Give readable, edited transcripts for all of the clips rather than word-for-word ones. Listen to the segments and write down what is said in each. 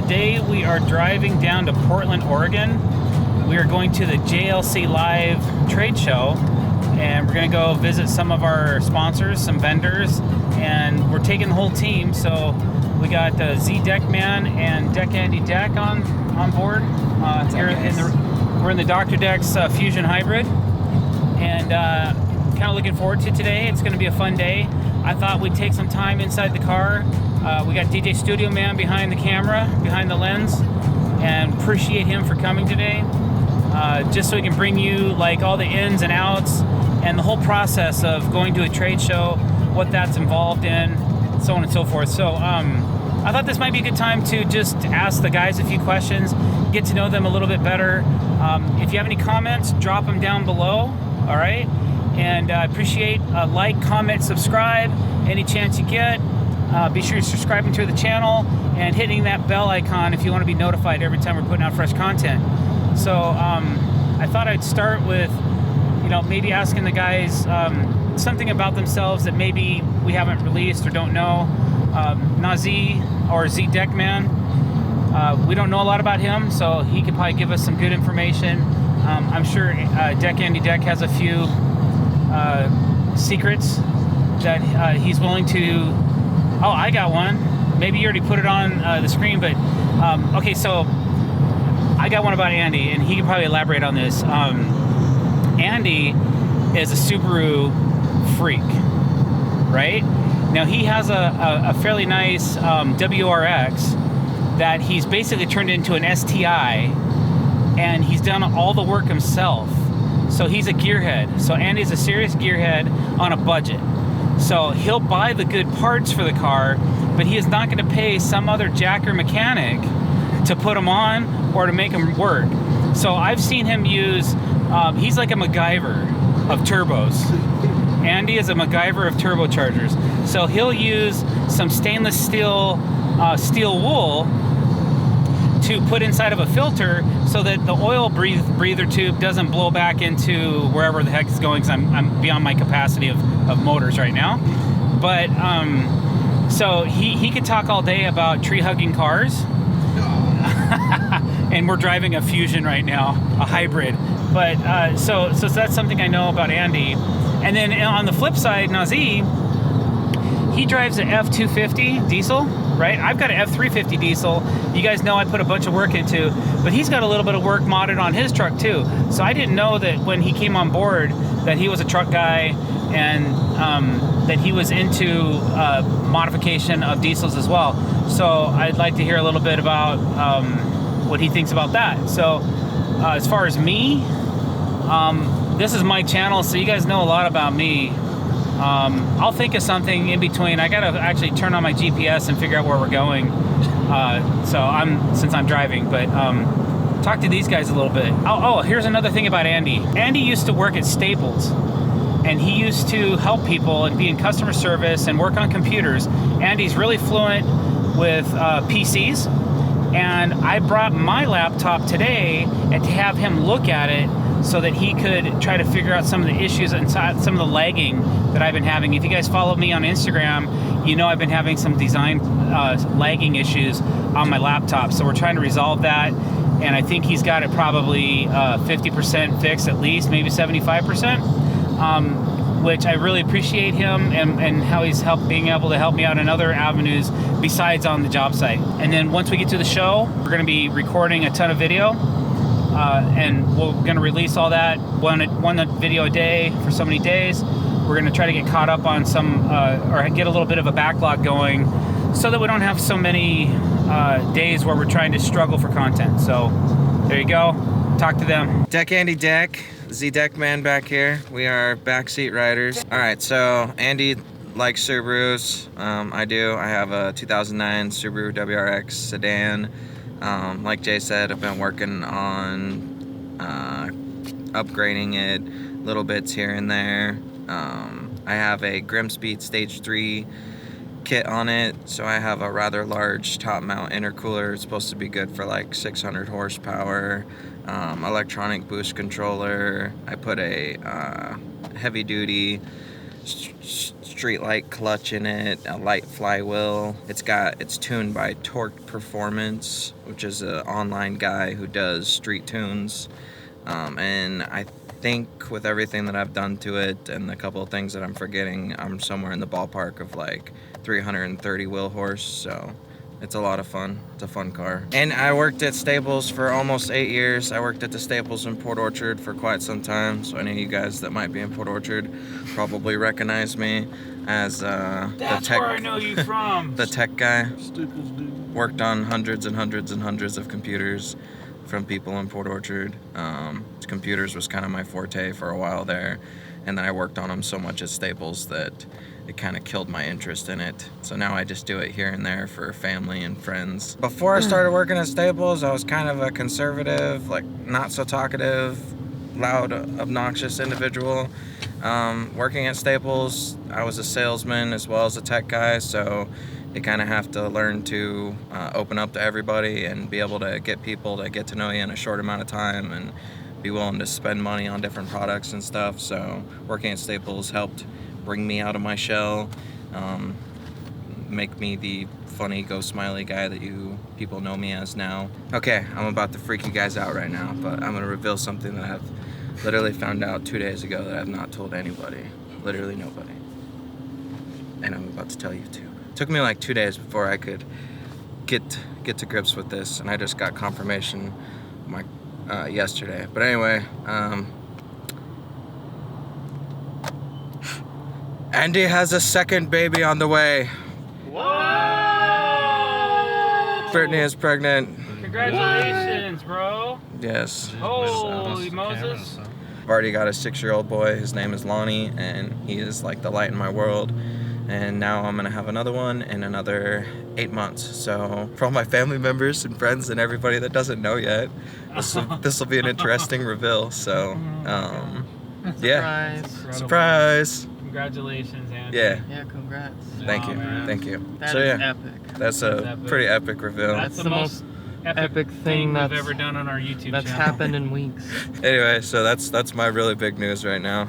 today we are driving down to Portland, Oregon. We are going to the JLC Live trade show, and we're going to go visit some of our sponsors, some vendors, and we're taking the whole team. So we got Deckman and Deck Andy Deck on board. We're in the drdecks Fusion Hybrid, and kind of looking forward to today. It's going to be a fun day. I thought we'd take some time inside the car. We got DJ Studio Man behind the camera, behind the lens, and appreciate him for coming today. Just so we can bring you like all the ins and outs and the whole process of going to a trade show, what that's involved in, so on and so forth. So I thought this might be a good time to just ask the guys a few questions, get to know them a little bit better. If you have any comments, drop them down below, all right? And I appreciate like, comment, subscribe, any chance you get. Be sure you're subscribing to the channel and hitting that bell icon if you want to be notified every time we're putting out fresh content. So I thought I'd start with, maybe asking the guys something about themselves that maybe we haven't released or don't know. Nazi or Z Deckman, we don't know a lot about him, so he could probably give us some good information. I'm sure Deck Andy Deck has a few secrets that he's willing to. Oh, I got one. Maybe you already put it on the screen, but okay, so I got one about Andy, and he can probably elaborate on this. Andy is a Subaru freak, right? Now, he has a fairly nice WRX that he's basically turned into an STI, and he's done all the work himself. So he's a gearhead. So Andy's a serious gearhead on a budget. So he'll buy the good parts for the car, but he is not going to pay some other jacker mechanic to put them on or to make them work. So I've seen him use, he's like a MacGyver of turbos. Andy is a MacGyver of turbochargers. So he'll use some stainless steel wool to put inside of a filter so that the oil breather tube doesn't blow back into wherever the heck it's going, because I'm beyond my capacity of motors right now. But so he could talk all day about tree hugging cars. And we're driving a Fusion right now, a hybrid. But so that's something I know about Andy. And then on the flip side, Nazi, he drives an F250 diesel, right? I've got an F350 diesel. You guys know I put a bunch of work into, but he's got a little bit of work modded on his truck too. So I didn't know that when he came on board that he was a truck guy, and that he was into modification of diesels as well. So I'd like to hear a little bit about what he thinks about that. So as far as me, this is my channel, so you guys know a lot about me. I'll think of something in between. I gotta actually turn on my GPS and figure out where we're going. Since I'm driving, but talk to these guys a little bit. Oh, here's another thing about Andy. Andy used to work at Staples, and he used to help people and be in customer service and work on computers. Andy's really fluent with PCs, and I brought my laptop today and to have him look at it so that he could try to figure out some of the issues and some of the lagging that I've been having. If you guys follow me on Instagram, you know I've been having some design lagging issues on my laptop. So we're trying to resolve that, and I think he's got it probably 50% fixed at least, maybe 75%, which I really appreciate him and how he's being able to help me out in other avenues besides on the job site. And then once we get to the show, we're going to be recording a ton of video. And we're going to release all that one video a day for so many days. We're going to try to get caught up on some or get a little bit of a backlog going so that we don't have so many days where we're trying to struggle for content. So there you go. Talk to them. Deck Andy Deck, Z Deckman back here. We are backseat riders. All right, so Andy likes Subarus. I do. I have a 2009 Subaru WRX sedan. Like Jay said, I've been working on upgrading it, little bits here and there. I have a Grimspeed Stage 3 kit on it, so I have a rather large top mount intercooler. It's supposed to be good for like 600 horsepower. Electronic boost controller. I put a heavy duty street light clutch in it, a light flywheel. It's tuned by Torque Performance, which is an online guy who does street tunes. And I think with everything that I've done to it and a couple of things that I'm forgetting, I'm somewhere in the ballpark of like 330 wheel horse. So it's a lot of fun. It's a fun car. And I worked at Staples for almost 8 years. I worked at the Staples in Port Orchard for quite some time. So any of you guys that might be in Port Orchard probably recognize me as the tech. Where I know you from. The tech guy. Staples, dude. Worked on hundreds and hundreds and hundreds of computers from people in Port Orchard. Computers was kind of my forte for a while there. And then I worked on them so much at Staples that it kind of killed my interest in it. So now I just do it here and there for family and friends. Before I started working at Staples, I was kind of a conservative, like not so talkative, loud, obnoxious individual. Working at Staples, I was a salesman as well as a tech guy, so you kind of have to learn to open up to everybody and be able to get people to get to know you in a short amount of time and be willing to spend money on different products and stuff. So working at Staples helped bring me out of my shell, make me the funny go smiley guy that people know me as now. Okay, I'm about to freak you guys out right now, but I'm gonna reveal something that I've literally found out 2 days ago that I've not told anybody, literally nobody. And I'm about to tell you too. It took me like 2 days before I could get to grips with this, and I just got confirmation yesterday. But anyway, Andy has a second baby on the way. Whoa! Brittany is pregnant. Congratulations, bro. Yes. Holy Moses. I've already got a 6-year-old boy. His name is Lonnie, and he is like the light in my world. And now I'm gonna have another one in another 8 months. So for all my family members and friends and everybody that doesn't know yet, this will be an interesting reveal. So, yeah. Surprise. Congratulations, Andy. Yeah. Yeah, congrats. Thank you. man. Thank you. That So is yeah, epic. that's a epic. pretty epic reveal. That's the most epic thing we've that's ever done on our YouTube that's channel. happened in weeks. Anyway, so that's my really big news right now.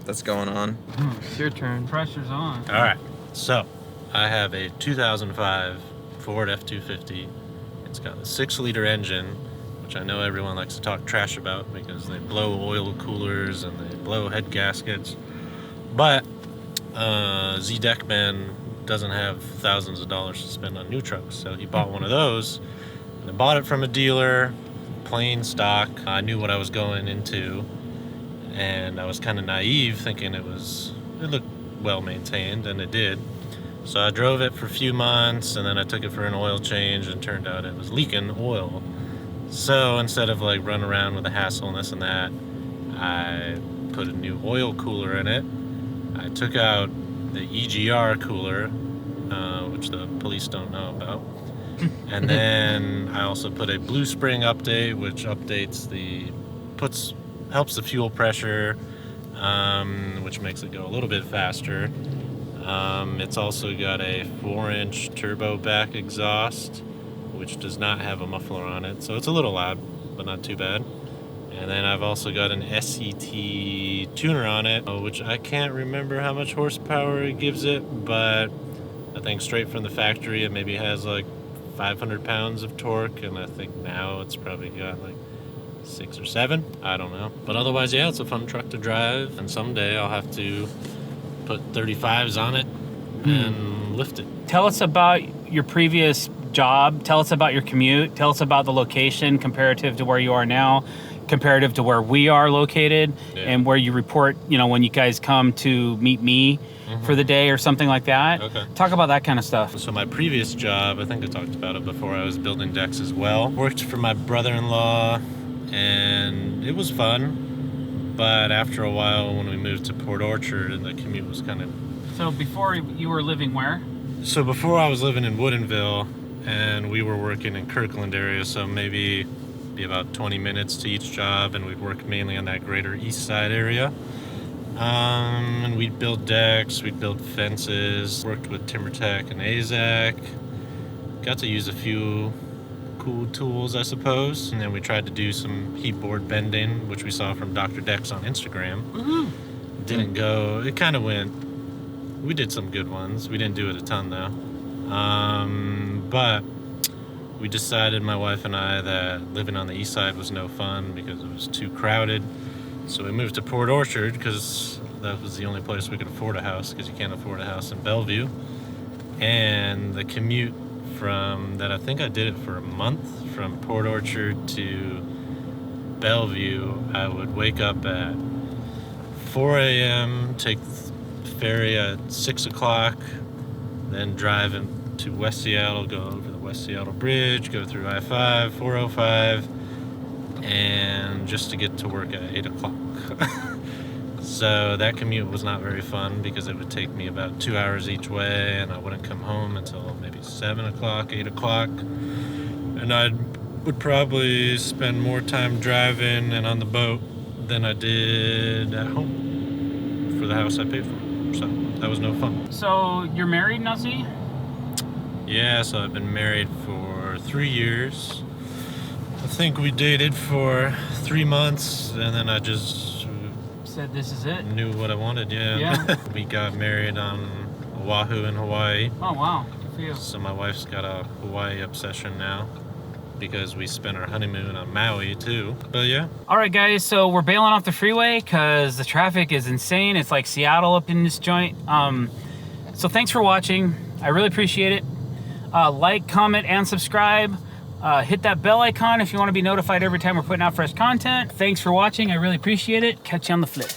That's going on. It's your turn. Pressure's on. All right, so I have a 2005 Ford F-250. It's got a 6-liter engine, which I know everyone likes to talk trash about because they blow oil coolers and they blow head gaskets. But Z-Deck Man doesn't have thousands of dollars to spend on new trucks, so he bought one of those. I bought it from a dealer, plain stock. I knew what I was going into, and I was kind of naive thinking it looked well maintained, and it did. So I drove it for a few months, and then I took it for an oil change, and turned out it was leaking oil. So instead of like running around with a hassle and this and that, I put a new oil cooler in it. I took out the EGR cooler, which the police don't know about. And then I also put a Blue Spring update, which helps the fuel pressure, which makes it go a little bit faster. It's also got a 4-inch turbo back exhaust, which does not have a muffler on it, so it's a little loud, but not too bad. And then I've also got an SET tuner on it, which I can't remember how much horsepower it gives it, but I think straight from the factory it maybe has like 500 pounds of torque, and I think now it's probably got like 6 or 7. I don't know. But otherwise, yeah, it's a fun truck to drive, and someday I'll have to put 35s on it and lift it. Tell us about your previous job. Tell us about your commute. Tell us about the location comparative to where you are now, comparative to where we are located, and where you report, when you guys come to meet me for the day or something like that. Okay. Talk about that kind of stuff. So my previous job, I think I talked about it before, I was building decks as well. Worked for my brother-in-law, and it was fun. But after a while, when we moved to Port Orchard, the commute was kind of... So before you were living where? So before I was living in Woodinville, and we were working in Kirkland area, so maybe be about 20 minutes to each job, and we'd work mainly on that greater east side area. And we'd build decks, we'd build fences, worked with TimberTech and AZAC. Got to use a few cool tools, I suppose. And then we tried to do some heat board bending, which we saw from drdecks on Instagram. Didn't go, it kind of went We did some good ones. We didn't do it a ton though. But we decided, my wife and I, that living on the east side was no fun because it was too crowded. So we moved to Port Orchard because that was the only place we could afford a house, because you can't afford a house in Bellevue. And the commute from that, I think I did it for a month, from Port Orchard to Bellevue. I would wake up at 4 a.m., take the ferry at 6 o'clock, then drive into West Seattle, go over the West Seattle Bridge, go through I-5, 405, and just to get to work at 8 o'clock. So that commute was not very fun because it would take me about 2 hours each way, and I wouldn't come home until maybe 7 o'clock, 8 o'clock. And I would probably spend more time driving and on the boat than I did at home for the house I paid for. So that was no fun. So you're married now, Z? Yeah, so I've been married for 3 years. I think we dated for 3 months, and then I just Said this is it. knew what I wanted, yeah. Yeah. We got married on Oahu in Hawaii. Oh wow, good for you. So my wife's got a Hawaii obsession now because we spent our honeymoon on Maui too. But yeah. All right, guys. So we're bailing off the freeway because the traffic is insane. It's like Seattle up in this joint. So thanks for watching. I really appreciate it. Like, comment, and subscribe. Hit that bell icon if you want to be notified every time we're putting out fresh content. Thanks for watching. I really appreciate it. Catch you on the flip.